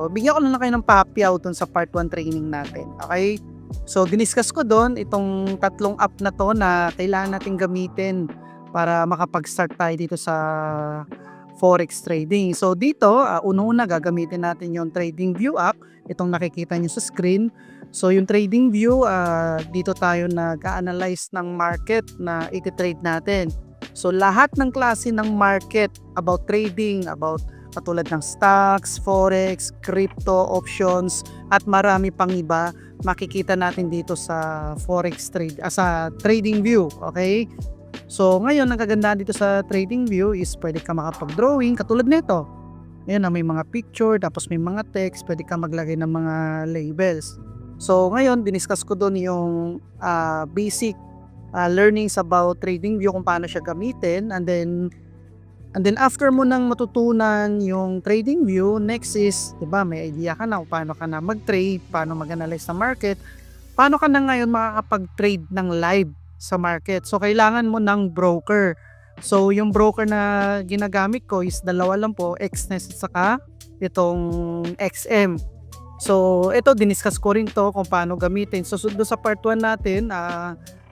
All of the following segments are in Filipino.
So, bigyan ko na lang kayo ng pahappyaw dun sa part 1 training natin, okay? So, diniscuss ko dun itong tatlong app na 'to na kailangan nating gamitin para makapag-start tayo dito sa forex trading. So, dito, unang-una gagamitin natin yung TradingView app, itong nakikita niyo sa screen. So, yung TradingView, dito tayo nag-a-analyze ng market na iti-trade natin. So, lahat ng klase ng market about trading, about katulad ng stocks, forex, crypto, options, at marami pang iba, makikita natin dito sa forex trade, sa TradingView, okay? So ngayon, ang kagandahan dito sa TradingView is pwede ka makapag-drawing katulad nito. Ayan na may mga picture, tapos may mga text, pwede ka maglagay ng mga labels. So ngayon, diniscuss ko doon yung basic learnings about TradingView, kung paano siya gamitin, and then after mo nang matutunan yung TradingView, next is, 'di ba, may idea ka na kung paano ka na mag-trade, paano mag-analyze ng market, paano ka na ngayon makakapag-trade ng live sa market. So kailangan mo ng broker. So yung broker na ginagamit ko is dalawa lang po, XNET at saka itong XM. So ito, diniscuss ko rin to kung paano gamitin. So doon sa part 1 natin,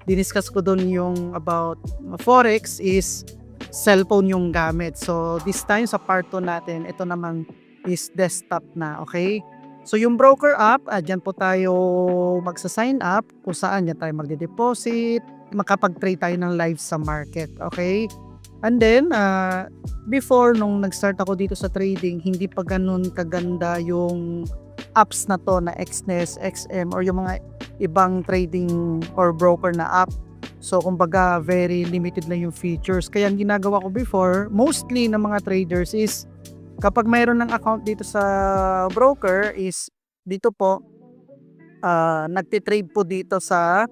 diniscuss ko doon yung about forex is cellphone yung gamit. So this time sa part 2 natin, ito naman is desktop na, okay? So yung broker app, dyan po tayo magsa-sign up kung saan dyan tayo magde-deposit, makapag-trade tayo ng live sa market, okay? And then, before nung nag-start ako dito sa trading, hindi pa ganun kaganda yung apps na to na XNES, XM, or yung mga ibang trading or broker na app. So kumbaga very limited lang yung features. Kaya ang ginagawa ko before, mostly ng mga traders is kapag mayroon ng account dito sa broker is dito po nagtitrade po dito sa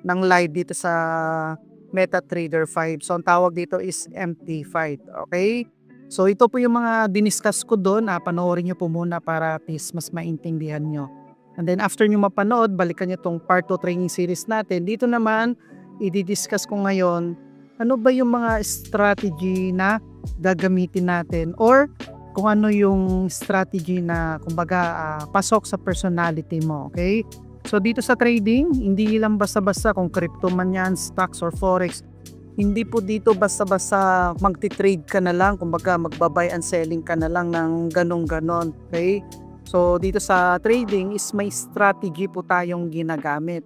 ng live dito sa MetaTrader 5. So ang tawag dito is MT5, okay? So ito po yung mga diniscuss ko doon, panoorin nyo po muna para at least mas maintindihan nyo. And then after nyo mapanood, balikan nyo tong part 2 training series natin. Dito naman, i-discuss ko ngayon, ano ba yung mga strategy na gagamitin natin or kung ano yung strategy na kumbaga pasok sa personality mo, okay? So dito sa trading, hindi lang basta-basta kung crypto man yan, stocks or forex, hindi po dito basta-basta magti-trade ka na lang, kumbaga magba-buy and selling ka na lang ng ganong-ganon, okay? So dito sa trading is may strategy po tayong ginagamit.